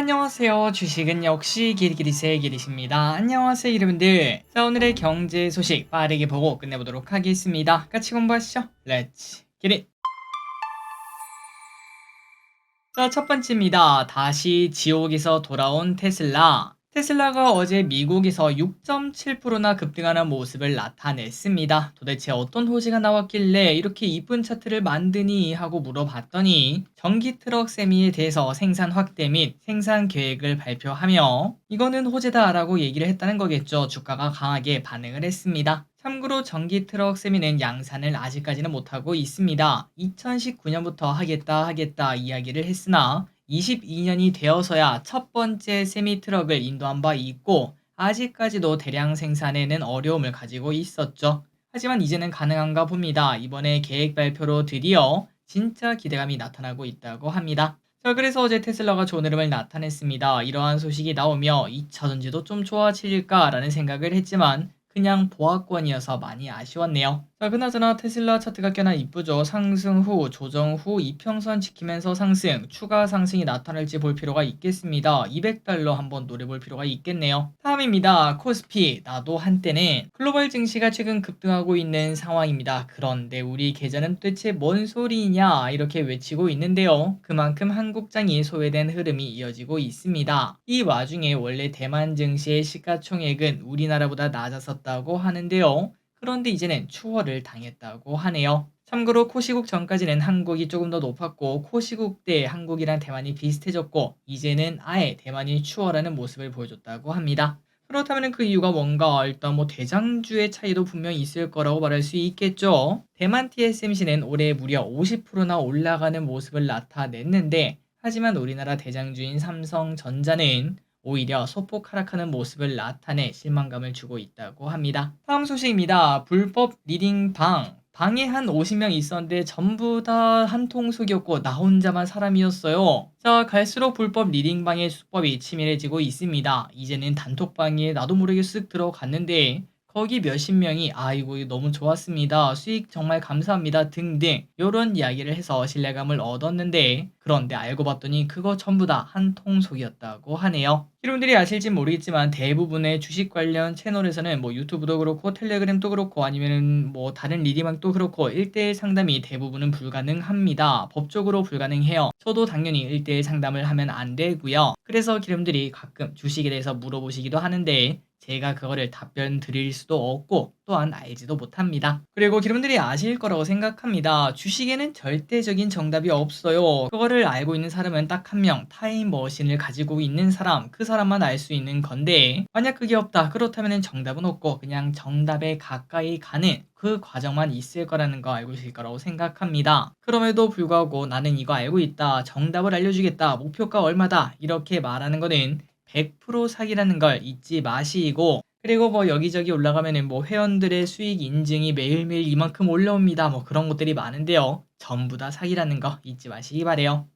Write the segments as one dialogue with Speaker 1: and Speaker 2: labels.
Speaker 1: 안녕하세요. 주식은 역시 기리기리세 기리십니다. 안녕하세요, 여러분들. 자, 오늘의 경제 소식 빠르게 보고 끝내보도록 하겠습니다. 같이 공부하시죠. 렛츠 기릿. 자, 첫 번째입니다. 다시 지옥에서 돌아온 테슬라. 테슬라가 어제 미국에서 6.7%나 급등하는 모습을 나타냈습니다. 도대체 어떤 호재가 나왔길래 이렇게 이쁜 차트를 만드니 하고 물어봤더니 전기 트럭 세미에 대해서 생산 확대 및 생산 계획을 발표하며 이거는 호재다라고 얘기를 했다는 거겠죠. 주가가 강하게 반응을 했습니다. 참고로 전기 트럭 세미는 양산을 아직까지는 못하고 있습니다. 2019년부터 하겠다 이야기를 했으나 22년이 되어서야 첫 번째 세미 트럭을 인도한 바 있고 아직까지도 대량 생산에는 어려움을 가지고 있었죠. 하지만 이제는 가능한가 봅니다. 이번에 계획 발표로 드디어 진짜 기대감이 나타나고 있다고 합니다. 자, 그래서 어제 테슬라가 좋은 흐름을 나타냈습니다. 이러한 소식이 나오며 2차전지도 좀 좋아질까라는 생각을 했지만 그냥 보합권이어서 많이 아쉬웠네요. 자, 그나저나 테슬라 차트가 꽤나 이쁘죠. 상승 후, 조정 후 이평선 지키면서 상승, 추가 상승이 나타날지 볼 필요가 있겠습니다. 200달러 한번 노려볼 필요가 있겠네요. 다음입니다. 코스피. 나도 한때는 글로벌 증시가 최근 급등하고 있는 상황입니다. 그런데 우리 계좌는 도대체 뭔 소리냐 이렇게 외치고 있는데요. 그만큼 한국장이 소외된 흐름이 이어지고 있습니다. 이 와중에 원래 대만 증시의 시가총액은 우리나라보다 낮았었다고 하는데요. 그런데 이제는 추월을 당했다고 하네요. 참고로 코시국 전까지는 한국이 조금 더 높았고 코시국 때 한국이랑 대만이 비슷해졌고 이제는 아예 대만이 추월하는 모습을 보여줬다고 합니다. 그렇다면 그 이유가 뭔가 일단 대장주의 차이도 분명히 있을 거라고 말할 수 있겠죠. 대만 TSMC는 올해 무려 50%나 올라가는 모습을 나타냈는데 하지만 우리나라 대장주인 삼성전자는 오히려 소폭 하락하는 모습을 나타내 실망감을 주고 있다고 합니다. 다음 소식입니다. 불법 리딩방. 방에 한 50명 있었는데 전부 다 한통속이었고 나 혼자만 사람이었어요. 자, 갈수록 불법 리딩방의 수법이 치밀해지고 있습니다. 이제는 단톡방에 나도 모르게 쓱 들어갔는데 거기 몇십 명이 아이고 너무 좋았습니다. 수익 정말 감사합니다 등등 요런 이야기를 해서 신뢰감을 얻었는데 그런데 알고 봤더니 그거 전부 다 한통속이었다고 하네요. 여러분들이 아실진 모르겠지만 대부분의 주식 관련 채널에서는 유튜브도 그렇고 텔레그램도 그렇고 아니면은 다른 리디망도 그렇고 1대1 상담이 대부분은 불가능합니다. 법적으로 불가능해요. 저도 당연히 1대1 상담을 하면 안 되고요. 그래서 여러분들이 가끔 주식에 대해서 물어보시기도 하는데 제가 그거를 답변 드릴 수도 없고 또한 알지도 못합니다. 그리고 여러분들이 아실 거라고 생각합니다. 주식에는 절대적인 정답이 없어요. 그거를 알고 있는 사람은 딱 한 명, 타임머신을 가지고 있는 사람, 그 사람만 알 수 있는 건데 만약 그게 없다. 그렇다면 정답은 없고 그냥 정답에 가까이 가는 그 과정만 있을 거라는 거 알고 있을 거라고 생각합니다. 그럼에도 불구하고 나는 이거 알고 있다. 정답을 알려주겠다. 목표가 얼마다. 이렇게 말하는 거는 100% 사기라는 걸 잊지 마시고 그리고 여기저기 올라가면은 회원들의 수익 인증이 매일매일 이만큼 올라옵니다. 그런 것들이 많은데요. 전부 다 사기라는 거 잊지 마시기 바래요.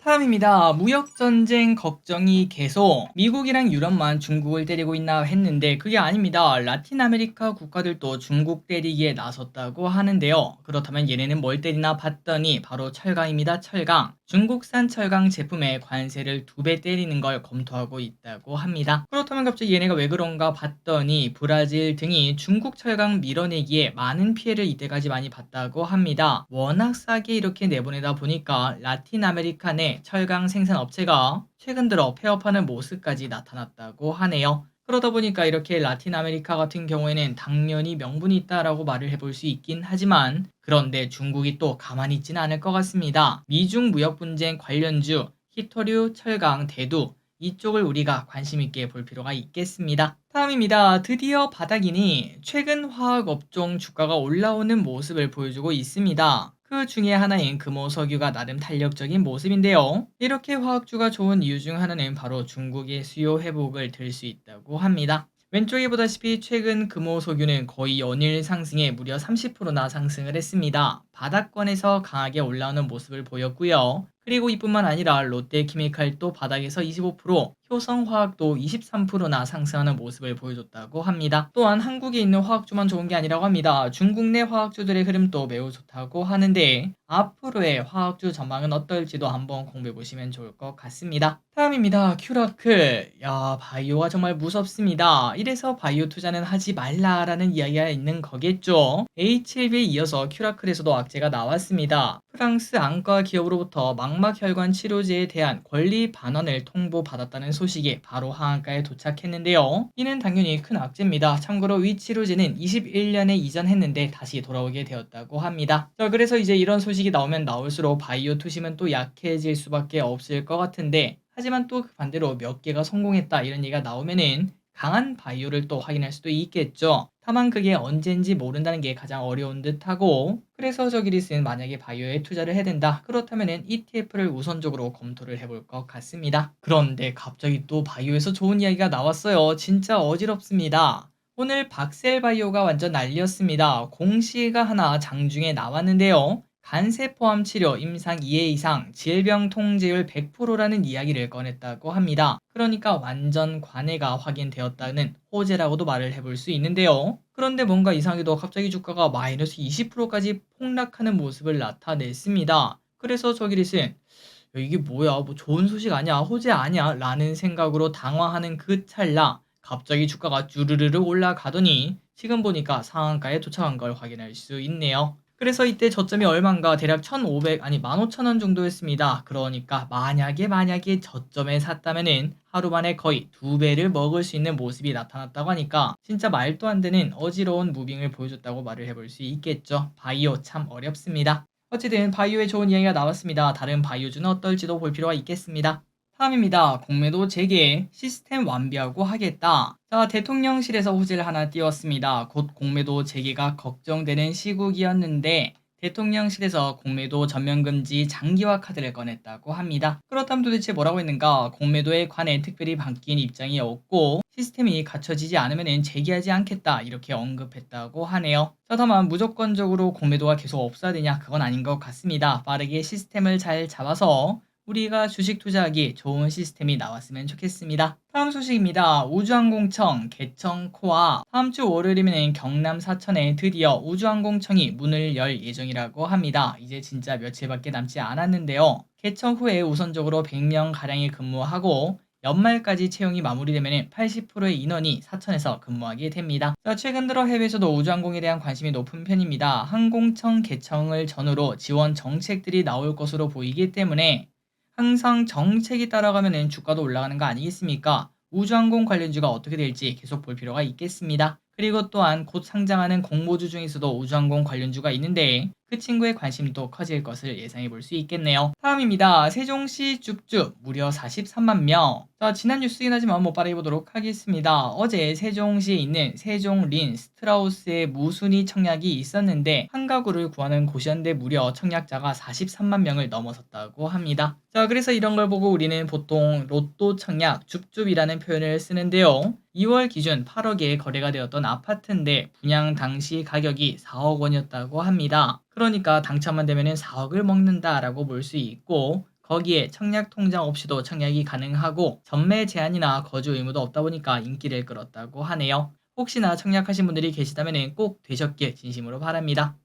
Speaker 1: 다음입니다. 무역전쟁 걱정이 계속 미국이랑 유럽만 중국을 때리고 있나 했는데 그게 아닙니다. 라틴 아메리카 국가들도 중국 때리기에 나섰다고 하는데요. 그렇다면 얘네는 뭘 때리나 봤더니 바로 철강입니다. 철강. 중국산 철강 제품에 관세를 2배 때리는 걸 검토하고 있다고 합니다. 그렇다면 갑자기 얘네가 왜 그런가 봤더니 브라질 등이 중국 철강 밀어내기에 많은 피해를 이때까지 많이 봤다고 합니다. 워낙 싸게 이렇게 내보내다 보니까 라틴 아메리카 내 철강 생산 업체가 최근 들어 폐업하는 모습까지 나타났다고 하네요. 그러다 보니까 이렇게 라틴 아메리카 같은 경우에는 당연히 명분이 있다라고 말을 해볼 수 있긴 하지만 그런데 중국이 또 가만히 있지는 않을 것 같습니다. 미중 무역 분쟁 관련주, 히토류, 철강, 대두 이쪽을 우리가 관심 있게 볼 필요가 있겠습니다. 다음입니다. 드디어 바닥이니 최근 화학업종 주가가 올라오는 모습을 보여주고 있습니다. 그 중에 하나인 금호석유가 나름 탄력적인 모습인데요. 이렇게 화학주가 좋은 이유 중 하나는 바로 중국의 수요 회복을 들 수 있다고 합니다. 왼쪽에 보다시피 최근 금호석유는 거의 연일 상승에 무려 30%나 상승을 했습니다. 바닥권에서 강하게 올라오는 모습을 보였고요. 그리고 이뿐만 아니라 롯데케미칼도 바닥에서 25%, 효성화학도 23%나 상승하는 모습을 보여줬다고 합니다. 또한 한국에 있는 화학주만 좋은 게 아니라고 합니다. 중국 내 화학주들의 흐름도 매우 좋다고 하는데 앞으로의 화학주 전망은 어떨지도 한번 공부해 보시면 좋을 것 같습니다. 다음입니다. 큐라클. 야, 바이오가 정말 무섭습니다. 이래서 바이오 투자는 하지 말라라는 이야기가 있는 거겠죠. H1B에 이어서 큐라클에서도 악재가 나왔습니다. 프랑스 안과 기업으로부터 망막혈관 치료제에 대한 권리 반환을 통보받았다는 소식이 바로 하한가에 도착했는데요. 이는 당연히 큰 악재입니다. 참고로 위 치료제는 21년에 이전했는데 다시 돌아오게 되었다고 합니다. 자, 그래서 이제 이런 소식이 나오면 나올수록 바이오 투심은 또 약해질 수밖에 없을 것 같은데, 하지만 또 그 반대로 몇 개가 성공했다 이런 얘기가 나오면은 강한 바이오를 또 확인할 수도 있겠죠. 다만 그게 언제인지 모른다는 게 가장 어려운 듯하고, 그래서 저기리스는 만약에 바이오에 투자를 해야 된다 그렇다면은 ETF를 우선적으로 검토를 해볼 것 같습니다. 그런데 갑자기 또 바이오에서 좋은 이야기가 나왔어요. 진짜 어지럽습니다. 오늘 박셀바이오가 완전 난리였습니다. 공시가 하나 장중에 나왔는데요. 간세포암 치료 임상 2회 이상 질병 통제율 100%라는 이야기를 꺼냈다고 합니다. 그러니까 완전 관해가 확인되었다는 호재라고도 말을 해볼 수 있는데요. 그런데 뭔가 이상하게도 갑자기 주가가 마이너스 20%까지 폭락하는 모습을 나타냈습니다. 그래서 저기릿은 이게 뭐야, 뭐 좋은 소식 아니야, 호재 아니야 라는 생각으로 당황하는 그 찰나 갑자기 주가가 쭈르르르 올라가더니 지금 보니까 상한가에 도착한 걸 확인할 수 있네요. 그래서 이때 저점이 얼마인가 대략 1,500 아니 15,000원 정도였습니다. 그러니까 만약에 저점에 샀다면은 하루 만에 거의 2배를 먹을 수 있는 모습이 나타났다고 하니까 진짜 말도 안 되는 어지러운 무빙을 보여줬다고 말을 해볼 수 있겠죠. 바이오 참 어렵습니다. 어쨌든 바이오에 좋은 이야기가 나왔습니다. 다른 바이오주는 어떨지도 볼 필요가 있겠습니다. 다음입니다. 공매도 재개, 시스템 완비하고 하겠다. 자, 대통령실에서 호재를 하나 띄웠습니다. 곧 공매도 재개가 걱정되는 시국이었는데 대통령실에서 공매도 전면금지 장기화 카드를 꺼냈다고 합니다. 그렇다면 도대체 뭐라고 했는가? 공매도에 관해 특별히 바뀐 입장이 없고 시스템이 갖춰지지 않으면 재개하지 않겠다 이렇게 언급했다고 하네요. 자, 다만 무조건적으로 공매도가 계속 없어야 되냐? 그건 아닌 것 같습니다. 빠르게 시스템을 잘 잡아서 우리가 주식 투자하기 좋은 시스템이 나왔으면 좋겠습니다. 다음 소식입니다. 우주항공청 개청 코아 다음 주 월요일이면 경남 사천에 드디어 우주항공청이 문을 열 예정이라고 합니다. 이제 진짜 며칠밖에 남지 않았는데요. 개청 후에 우선적으로 100명가량이 근무하고 연말까지 채용이 마무리되면 80%의 인원이 사천에서 근무하게 됩니다. 자, 최근 들어 해외에서도 우주항공에 대한 관심이 높은 편입니다. 항공청 개청을 전후로 지원 정책들이 나올 것으로 보이기 때문에 항상 정책이 따라가면 주가도 올라가는 거 아니겠습니까? 우주항공 관련주가 어떻게 될지 계속 볼 필요가 있겠습니다. 그리고 또한 곧 상장하는 공모주 중에서도 우주항공 관련주가 있는데 그 친구의 관심도 커질 것을 예상해 볼 수 있겠네요. 다음입니다. 세종시 줍줍 무려 43만 명. 자, 지난 뉴스이긴 하지만 빠르게 보도록 하겠습니다. 어제 세종시에 있는 세종린 스트라우스의 무순위 청약이 있었는데 한 가구를 구하는 곳이었는데 무려 청약자가 43만 명을 넘어섰다고 합니다. 자, 그래서 이런 걸 보고 우리는 보통 로또 청약 줍줍이라는 표현을 쓰는데요. 2월 기준 8억에 거래가 되었던 아파트인데 분양 당시 가격이 4억 원이었다고 합니다. 그러니까 당첨만 되면 4억을 먹는다라고 볼 수 있고 거기에 청약 통장 없이도 청약이 가능하고 전매 제한이나 거주 의무도 없다 보니까 인기를 끌었다고 하네요. 혹시나 청약하신 분들이 계시다면 꼭 되셨길 진심으로 바랍니다.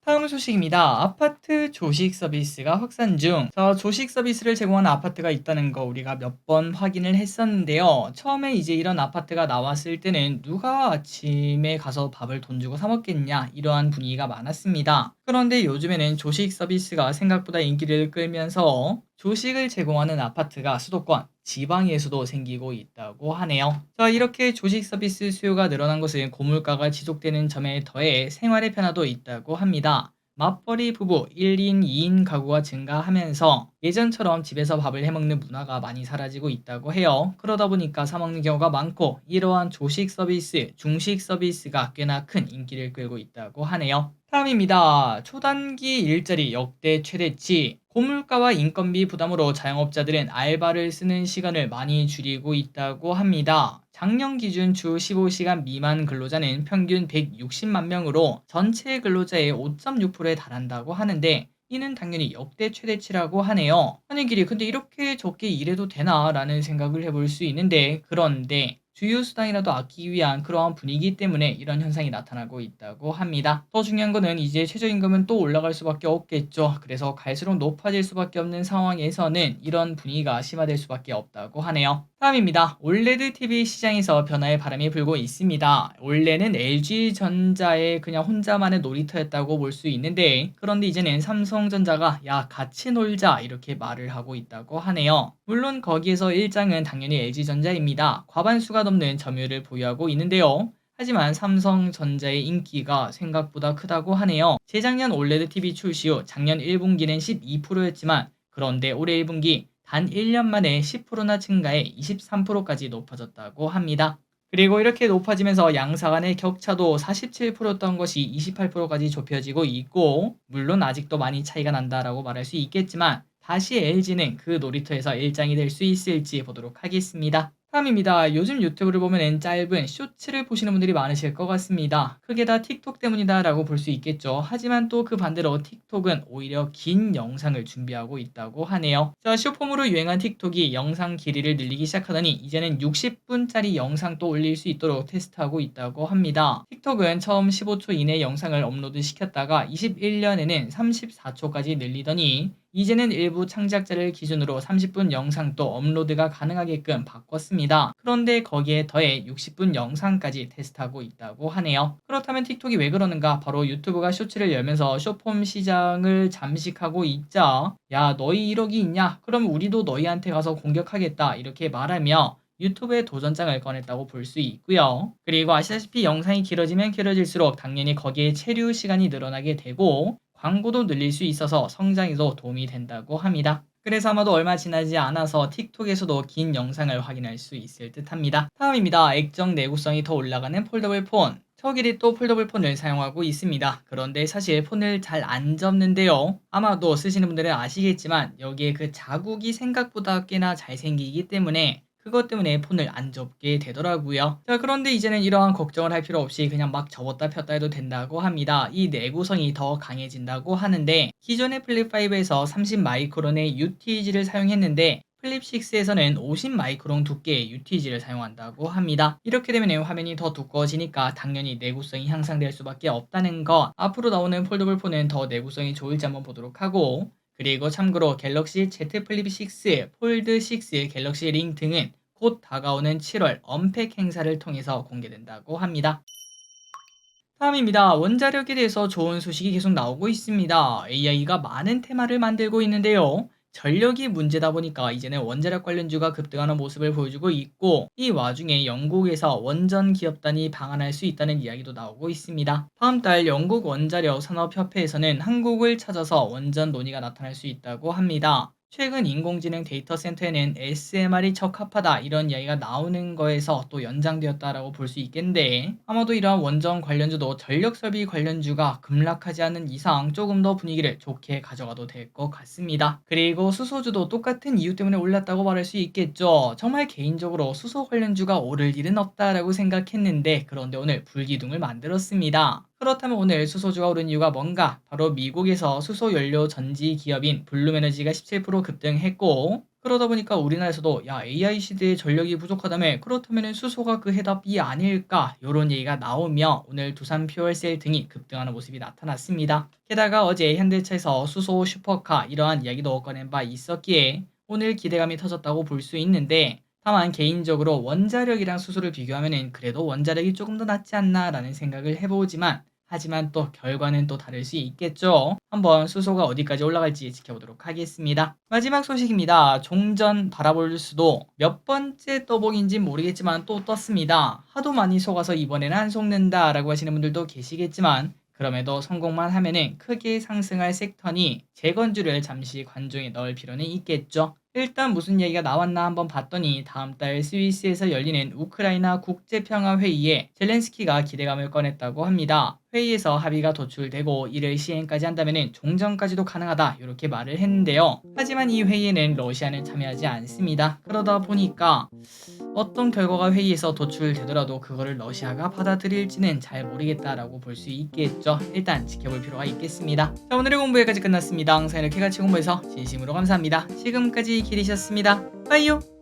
Speaker 1: 다음 소식입니다. 아파트 조식 서비스가 확산 중. 자, 조식 서비스를 제공하는 아파트가 있다는 거 우리가 몇 번 확인을 했었는데요. 처음에 이제 이런 아파트가 나왔을 때는 누가 아침에 가서 밥을 돈 주고 사 먹겠냐 이러한 분위기가 많았습니다. 그런데 요즘에는 조식 서비스가 생각보다 인기를 끌면서 조식을 제공하는 아파트가 수도권, 지방에서도 생기고 있다고 하네요. 자, 이렇게 조식 서비스 수요가 늘어난 것은 고물가가 지속되는 점에 더해 생활의 변화도 있다고 합니다. 맞벌이 부부 1인, 2인 가구가 증가하면서 예전처럼 집에서 밥을 해먹는 문화가 많이 사라지고 있다고 해요. 그러다 보니까 사 먹는 경우가 많고 이러한 조식 서비스, 중식 서비스가 꽤나 큰 인기를 끌고 있다고 하네요. 다음입니다. 초단기 일자리 역대 최대치. 고물가와 인건비 부담으로 자영업자들은 알바를 쓰는 시간을 많이 줄이고 있다고 합니다. 작년 기준 주 15시간 미만 근로자는 평균 160만 명으로 전체 근로자의 5.6%에 달한다고 하는데 이는 당연히 역대 최대치라고 하네요. 아니 길이 근데 이렇게 적게 일해도 되나 라는 생각을 해볼 수 있는데 그런데 주요 수당이라도 아끼기 위한 그러한 분위기 때문에 이런 현상이 나타나고 있다고 합니다. 더 중요한 거는 이제 최저임금은 또 올라갈 수밖에 없겠죠. 그래서 갈수록 높아질 수밖에 없는 상황에서는 이런 분위기가 심화될 수밖에 없다고 하네요. 다음입니다. 올레드 TV 시장에서 변화의 바람이 불고 있습니다. 원래는 LG전자의 그냥 혼자만의 놀이터였다고 볼 수 있는데 그런데 이제는 삼성전자가 야 같이 놀자 이렇게 말을 하고 있다고 하네요. 물론 거기에서 일장은 당연히 LG전자입니다. 과반수가 넘는 점유율을 보유하고 있는데요. 하지만 삼성전자의 인기가 생각보다 크다고 하네요. 재작년 올레드 TV 출시 후 작년 1분기는 12%였지만 그런데 올해 1분기 단 1년 만에 10%나 증가해 23%까지 높아졌다고 합니다. 그리고 이렇게 높아지면서 양사 간의 격차도 47%였던 것이 28%까지 좁혀지고 있고 물론 아직도 많이 차이가 난다라고 말할 수 있겠지만 다시 LG는 그 놀이터에서 일장이 될 수 있을지 보도록 하겠습니다. 다음입니다. 요즘 유튜브를 보면 짧은 쇼츠를 보시는 분들이 많으실 것 같습니다. 크게 다 틱톡 때문이다 라고 볼 수 있겠죠. 하지만 또 그 반대로 틱톡은 오히려 긴 영상을 준비하고 있다고 하네요. 자, 쇼폼으로 유행한 틱톡이 영상 길이를 늘리기 시작하더니 이제는 60분짜리 영상도 올릴 수 있도록 테스트하고 있다고 합니다. 틱톡은 처음 15초 이내 영상을 업로드 시켰다가 21년에는 34초까지 늘리더니 이제는 일부 창작자를 기준으로 30분 영상도 업로드가 가능하게끔 바꿨습니다. 그런데 거기에 더해 60분 영상까지 테스트하고 있다고 하네요. 그렇다면 틱톡이 왜 그러는가? 바로 유튜브가 쇼츠를 열면서 쇼폼 시장을 잠식하고 있자 야 너희 1억이 있냐? 그럼 우리도 너희한테 가서 공격하겠다 이렇게 말하며 유튜브에 도전장을 꺼냈다고 볼 수 있고요. 그리고 아시다시피 영상이 길어지면 길어질수록 당연히 거기에 체류 시간이 늘어나게 되고 광고도 늘릴 수 있어서 성장에도 도움이 된다고 합니다. 그래서 아마도 얼마 지나지 않아서 틱톡에서도 긴 영상을 확인할 수 있을 듯 합니다. 다음입니다. 액정 내구성이 더 올라가는 폴더블 폰. 저끼리 또 폴더블 폰을 사용하고 있습니다. 그런데 사실 폰을 잘 안 접는데요. 아마도 쓰시는 분들은 아시겠지만 여기에 그 자국이 생각보다 꽤나 잘 생기기 때문에 그것 때문에 폰을 안 접게 되더라고요. 자, 그런데 이제는 이러한 걱정을 할 필요 없이 그냥 막 접었다 폈다 해도 된다고 합니다. 이 내구성이 더 강해진다고 하는데 기존의 플립5에서 30 마이크론의 UTG를 사용했는데 플립6에서는 50 마이크론 두께의 UTG를 사용한다고 합니다. 이렇게 되면 화면이 더 두꺼워지니까 당연히 내구성이 향상될 수밖에 없다는 것. 앞으로 나오는 폴더블 폰은 더 내구성이 좋을지 한번 보도록 하고 그리고 참고로 갤럭시 Z 플립 6, 폴드 6, 갤럭시 링 등은 곧 다가오는 7월 언팩 행사를 통해서 공개된다고 합니다. 다음입니다. 원자력에 대해서 좋은 소식이 계속 나오고 있습니다. AI가 많은 테마를 만들고 있는데요. 전력이 문제다 보니까 이제는 원자력 관련주가 급등하는 모습을 보여주고 있고 이 와중에 영국에서 원전 기업단이 방한할 수 있다는 이야기도 나오고 있습니다. 다음 달 영국 원자력 산업협회에서는 한국을 찾아서 원전 논의가 나타날 수 있다고 합니다. 최근 인공지능 데이터 센터에는 SMR이 적합하다 이런 이야기가 나오는 거에서 또 연장되었다라고 볼 수 있겠는데 아마도 이러한 원전 관련주도 전력설비 관련주가 급락하지 않는 이상 조금 더 분위기를 좋게 가져가도 될 것 같습니다. 그리고 수소주도 똑같은 이유 때문에 올랐다고 말할 수 있겠죠. 정말 개인적으로 수소 관련주가 오를 일은 없다라고 생각했는데 그런데 오늘 불기둥을 만들었습니다. 그렇다면 오늘 수소주가 오른 이유가 뭔가? 바로 미국에서 수소연료 전지 기업인 블룸에너지가 17% 급등했고 그러다 보니까 우리나라에서도 야 AI 시대에 전력이 부족하다며 그렇다면 수소가 그 해답이 아닐까 이런 얘기가 나오며 오늘 두산 퓨얼셀 등이 급등하는 모습이 나타났습니다. 게다가 어제 현대차에서 수소 슈퍼카 이러한 이야기도 꺼낸 바 있었기에 오늘 기대감이 터졌다고 볼 수 있는데 다만 개인적으로 원자력이랑 수소를 비교하면 그래도 원자력이 조금 더 낫지 않나 라는 생각을 해보지만 하지만 또 결과는 또 다를 수 있겠죠. 한번 수소가 어디까지 올라갈지 지켜보도록 하겠습니다. 마지막 소식입니다. 종전 바라볼 수도 몇 번째 떠보기인지 모르겠지만 또 떴습니다. 하도 많이 속아서 이번에는 안 속는다 라고 하시는 분들도 계시겠지만 그럼에도 성공만 하면은 크게 상승할 섹터니 재건주를 잠시 관중에 넣을 필요는 있겠죠. 일단 무슨 얘기가 나왔나 한번 봤더니 다음 달 스위스에서 열리는 우크라이나 국제평화회의에 젤렌스키가 기대감을 꺼냈다고 합니다. 회의에서 합의가 도출되고 이를 시행까지 한다면 종전까지도 가능하다 이렇게 말을 했는데요. 하지만 이 회의에는 러시아는 참여하지 않습니다. 그러다 보니까 어떤 결과가 회의에서 도출되더라도 그거를 러시아가 받아들일지는 잘 모르겠다라고 볼 수 있겠죠. 일단 지켜볼 필요가 있겠습니다. 자, 오늘의 공부 여기까지 끝났습니다. 항상 이렇게 같이 공부해서 진심으로 감사합니다. 지금까지 길이셨습니다. 빠이요.